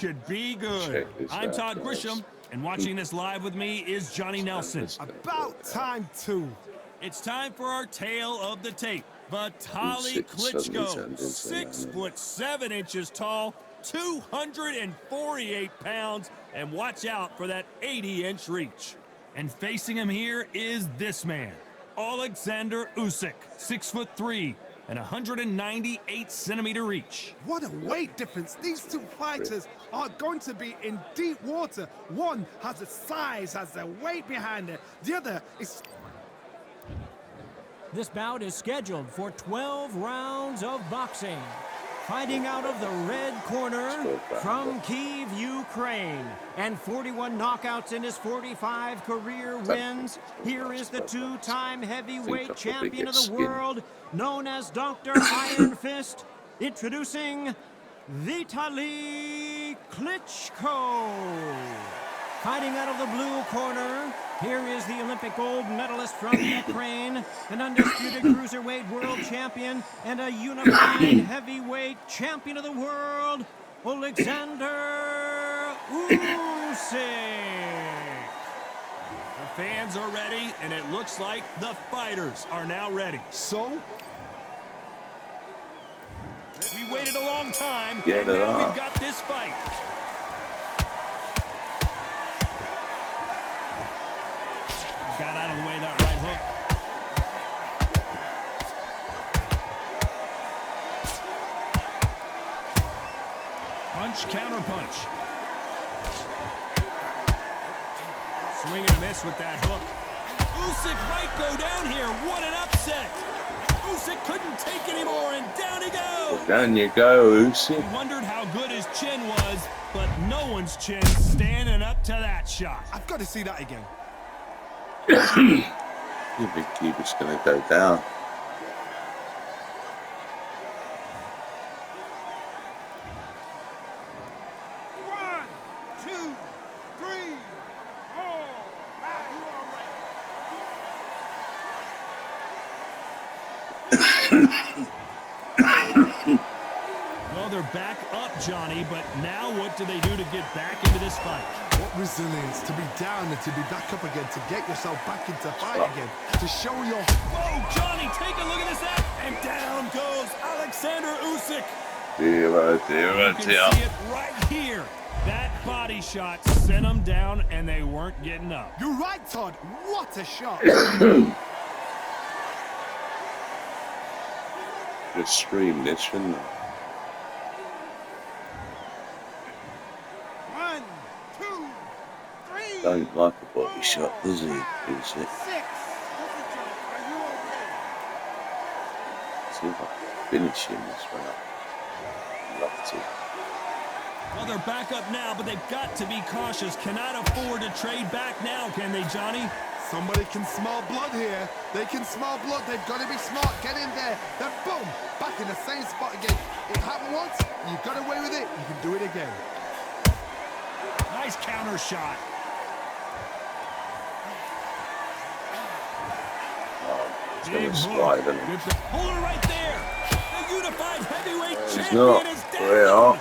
Should be good. I'm Todd Grisham, and watching this live with me is Johnny Nelson. About time, too. It's time for our tale of the tape. Vitali Klitchko, 6'7" tall, 248 pounds, and watch out for that 80-inch reach. And facing him here is this man, Oleksandr Usyk, 6'3", and 198-centimeter reach. What a weight difference. These two fighters are going to be in deep water. One has the size, has the weight behind it. The other is... This bout is scheduled for 12 rounds of boxing. Fighting out of the red corner from Kyiv, Ukraine, and 41 knockouts in his 45 career wins. Here is the two-time heavyweight champion of the world, known as Dr. Iron Fist, introducing Vitali Klitchko. Fighting out of the blue corner, here is the Olympic gold medalist from Ukraine, an undisputed cruiserweight world champion, and a unified heavyweight champion of the world, Oleksandr Usyk. The fans are ready, and it looks like the fighters are now ready. So? We waited a long time, and now we've got this fight. Got out of the way that right hook. Punch, counter punch. Swing and a miss with that hook. Usyk might go down here. What an upset. Usyk couldn't take anymore, and down he goes. Down you go, Usyk. We wondered how good his chin was, but no one's chin standing up to that shot. I've got to see that again. You think he was going to go down? One, two, three, four, five. Well, they're back up, Johnny, but now what do they do to get back into this fight? What resilience to be down and to be back up again, to get yourself back into fight again, to show your... Whoa, Johnny, take a look at this act. And down goes Oleksandr Usyk. Dear, You can see it right here. That body shot sent them down, and they weren't getting up. You're right, Todd. What a shot. Just stream this, shouldn't I? One, two, three. Don't like a body shot, does he? Is it? 6. Are you okay? See if I can finish him this one up. Love to. Well, they're back up now, but they've got to be cautious. Cannot afford to trade back now, can they, Johnny? Somebody can smell blood here. They can smell blood. They've got to be smart. Get in there. Then boom, back in the same spot again. It happened once. You got away with it. You can do it again. Nice counter shot. He's going to slide, isn't he? Hold it right there. The unified heavyweight He's champion not. is There down.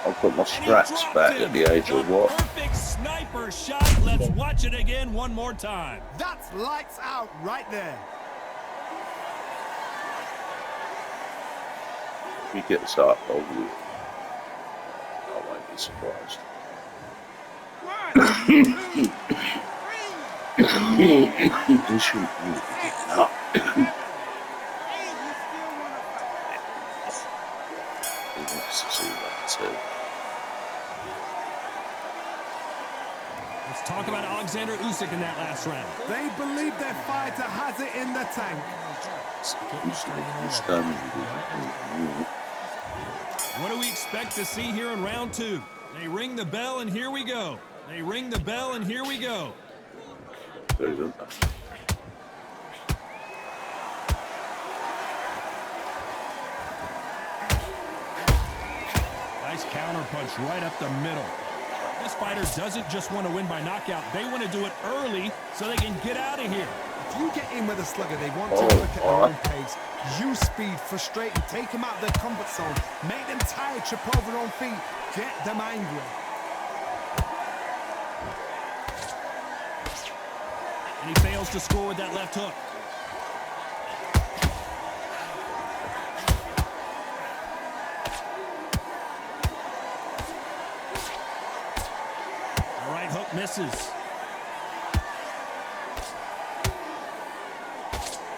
I'll put my And he straps dropped back him. at the age of The what? perfect sniper shot. Let's watch it again one more time. That's lights out right there. If he gets up, I won't be surprised. He shouldn't really be getting up. He wants to see that too. Let's talk about Oleksandr Usyk in that last round. They believe their fighter has it in the tank. He's done. What do we expect to see here in round 2? They ring the bell, and here we go. They ring the bell, and here we go. Nice counter punch right up the middle. This fighter doesn't just want to win by knockout. They want to do it early so they can get out of here. If you get in with a slugger, they want to work at their own pace. Use speed, frustrate them, take them out of their comfort zone, make them tired, trip over their own feet, get them angry. And he fails to score with that left hook. All right, hook misses.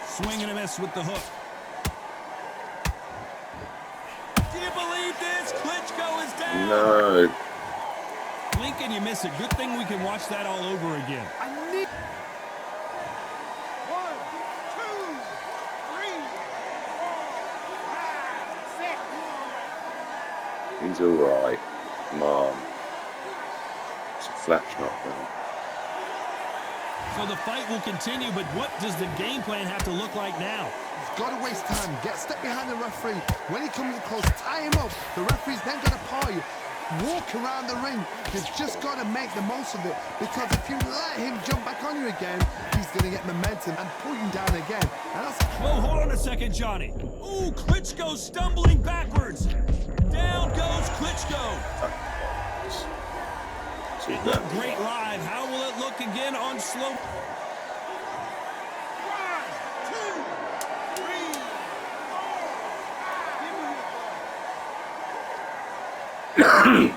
Swing and a miss with the hook. Do you believe this? Klitchko is down. No. Blink and you miss it. Good thing we can watch that all over again. I need... 1, 2, 3, 4, 5, 6. He's alright. Come on. It's a flash knockdown. So the fight will continue, but what does the game plan have to look like now? He's got to waste time. Get step behind the referee. When he comes close, tie him up. The referee's then going to paw you. Walk around the ring. You've just got to make the most of it, because if you let him jump back on you again, he's going to get momentum and pull you down again. And that's... Whoa, hold on a second, Johnny. Ooh, Klitchko stumbling backwards. Down goes Klitchko. It looked great live. How will it look again on slow? 1, 2, 3, 4, 5.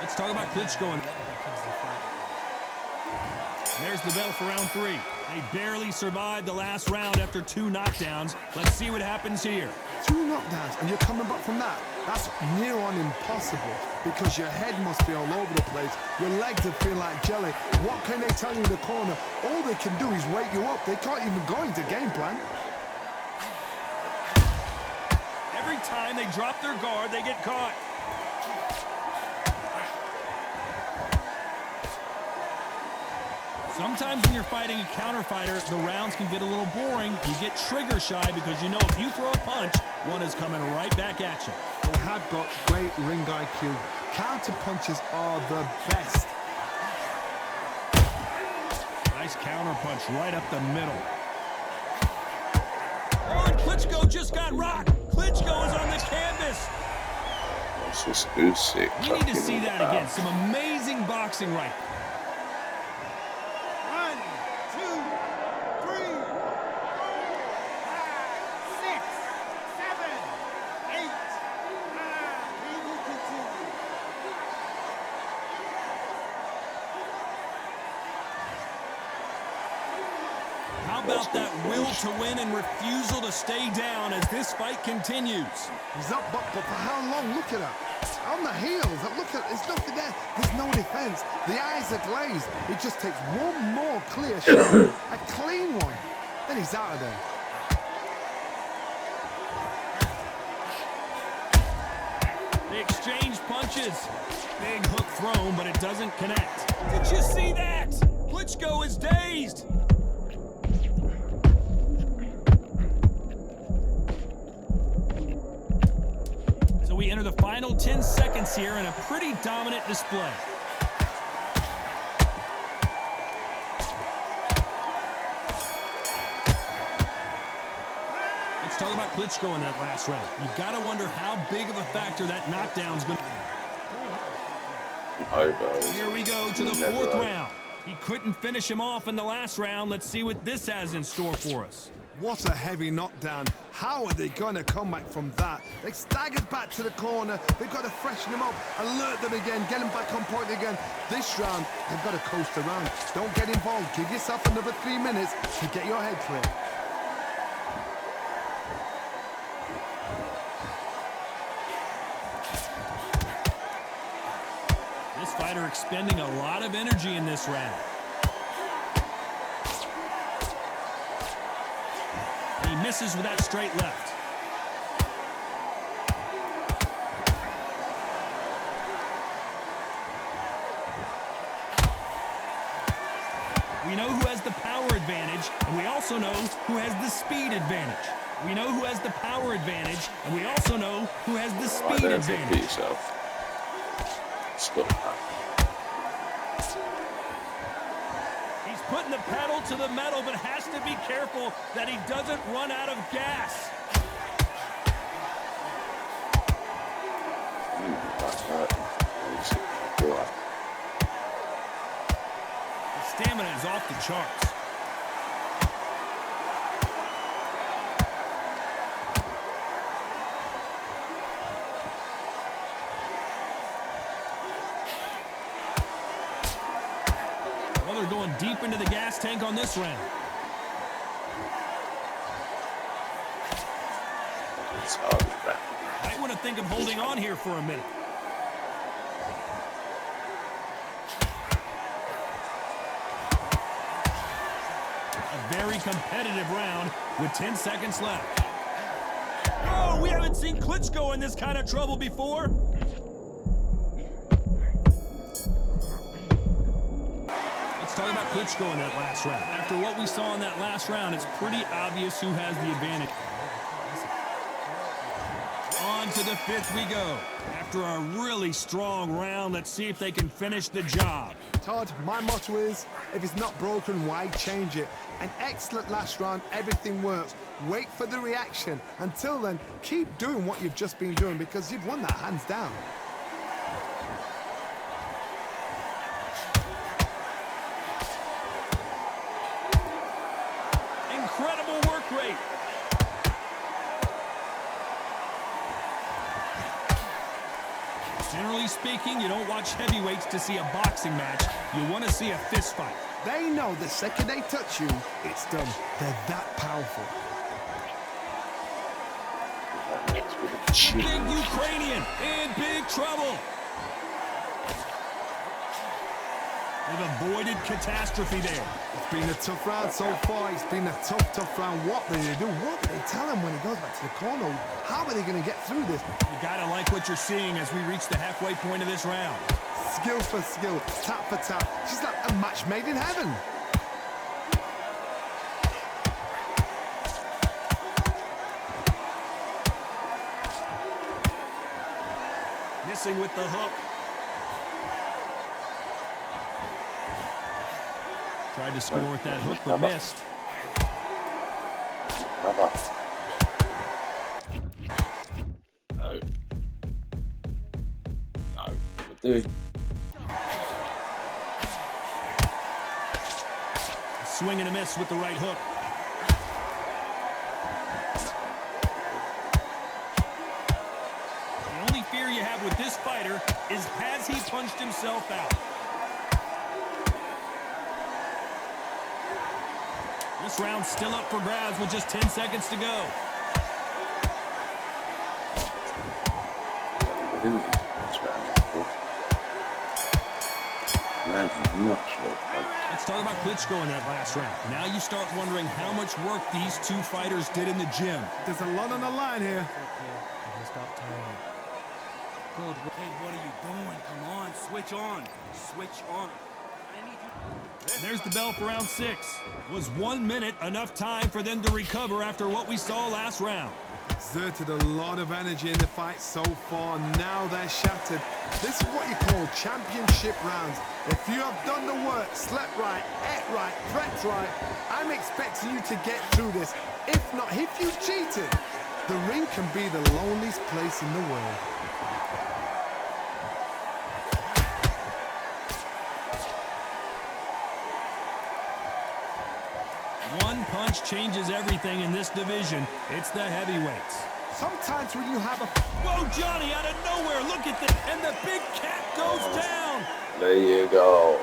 Let's talk about Klitchko. There's the bell for round 3. They barely survived the last round after 2 knockdowns. Let's see what happens here. 2 knockdowns and you're coming back from that. That's near on impossible, because your head must be all over the place. Your legs would feel like jelly. What can they tell you in the corner? All they can do is wake you up. They can't even go into game plan. Every time they drop their guard, they get caught. Sometimes when you're fighting a counter fighter, the rounds can get a little boring. You get trigger shy because you know if you throw a punch, one is coming right back at you. They have got great ring IQ. Counter punches are the best. Nice counter punch right up the middle. Oh, and Klitchko just got rocked. Klitchko is on the canvas. That's just Usyk. We need to see that again. Some amazing boxing right. 1, 2, 3, 4, 5, 6, 7, 8, 9. We will continue. How about that will to win and refusal to stay down as this fight continues? He's up, but for how long? Look at that. On the heels. Look at, there's nothing there. There's no defense. The eyes are glazed. It just takes one more clear shot, a clean one, then he's out of there. They exchange punches. Big hook thrown, but it doesn't connect. Did you see that? Klitchko is dazed. So we enter the final 10 seconds here in a pretty dominant display. Let's talk about Klitchko in that last round. You've got to wonder how big of a factor that knockdown's going to be. Here we go to the 4th round. He couldn't finish him off in the last round. Let's see what this has in store for us. What a heavy knockdown. How are they going to come back from that? They staggered back to the corner. They've got to freshen them up, alert them again, get them back on point again. This round, they've got to coast around. Don't get involved. Give yourself another 3 minutes to get your head clear. This fighter expending a lot of energy in this round. He misses with that straight left. We know who has the power advantage, and we also know who has the speed advantage. We know who has the power advantage, and we also know who has the speed advantage. got that. He's putting the pedal to the metal, but has to be careful that he doesn't run out of gas. That's hurt. His stamina is off the charts. Well, they're going deep into the gas tank on this round. It's hard. Might want to think of holding on here for a minute. A very competitive round with 10 seconds left. Oh, we haven't seen Klitchko in this kind of trouble before. Let's talk about Klitchko in that last round. After what we saw in that last round, it's pretty obvious who has the advantage. On to the fifth we go. After a really strong round, let's see if they can finish the job. Todd, my motto is, if it's not broken, why change it? An excellent last round, everything works. Wait for the reaction. Until then, keep doing what you've just been doing because you've won that hands down. Incredible work rate. Generally speaking, you don't watch heavyweights to see a boxing match. You want to see a fist fight. They know the second they touch you, it's done. They're that powerful. The big Ukrainian in big trouble. They've avoided catastrophe there. It's been a tough round so far. It's been a tough round. What do they do? What do they tell him when he goes back to the corner? How are they going to get through this? You gotta like what you're seeing as we reach the halfway point of this round. Skill for skill, tap for tap. She's like a match made in heaven. Missing with the hook. Tried to score with that hook, but missed. No. No. Dude. Swing and a miss with the right hook. The only fear you have with this fighter is, has he punched himself out? This round's still up for grabs with just 10 seconds to go. Let's talk about Klitchko in that last round. Now you start wondering how much work these two fighters did in the gym. There's a lot on the line here. Good. Hey, what are you doing? Come on, switch on. Switch on. There's the bell for round 6. Was 1 minute enough time for them to recover after what we saw last round? Exerted a lot of energy in the fight so far. Now they're shattered. This is what you call championship rounds. If you have done the work, slept right, ate right, prepped right, I'm expecting you to get through this. If not, if you cheated, the ring can be the loneliest place in the world. One punch changes everything in this division. It's the heavyweights. Sometimes when you have a... Whoa, Johnny, out of nowhere. Look at this. And the big cat goes down. There you go.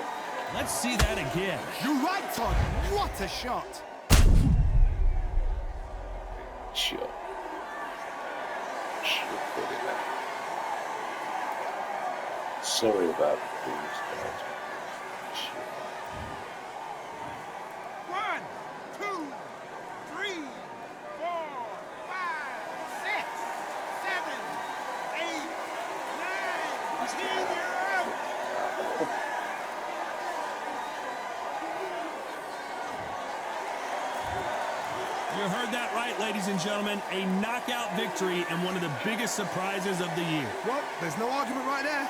Let's see that again. You're right, Todd. What a shot. Sure. Sure, put it there. Sorry about the previous guys. Sure. 1, 2, 3, 4, 5, 6, 7, 8, 9, 10, you're out. You heard that right, ladies and gentlemen. A knockout victory and one of the biggest surprises of the year. Well, there's no argument right there.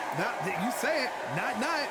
You say it. Night-night.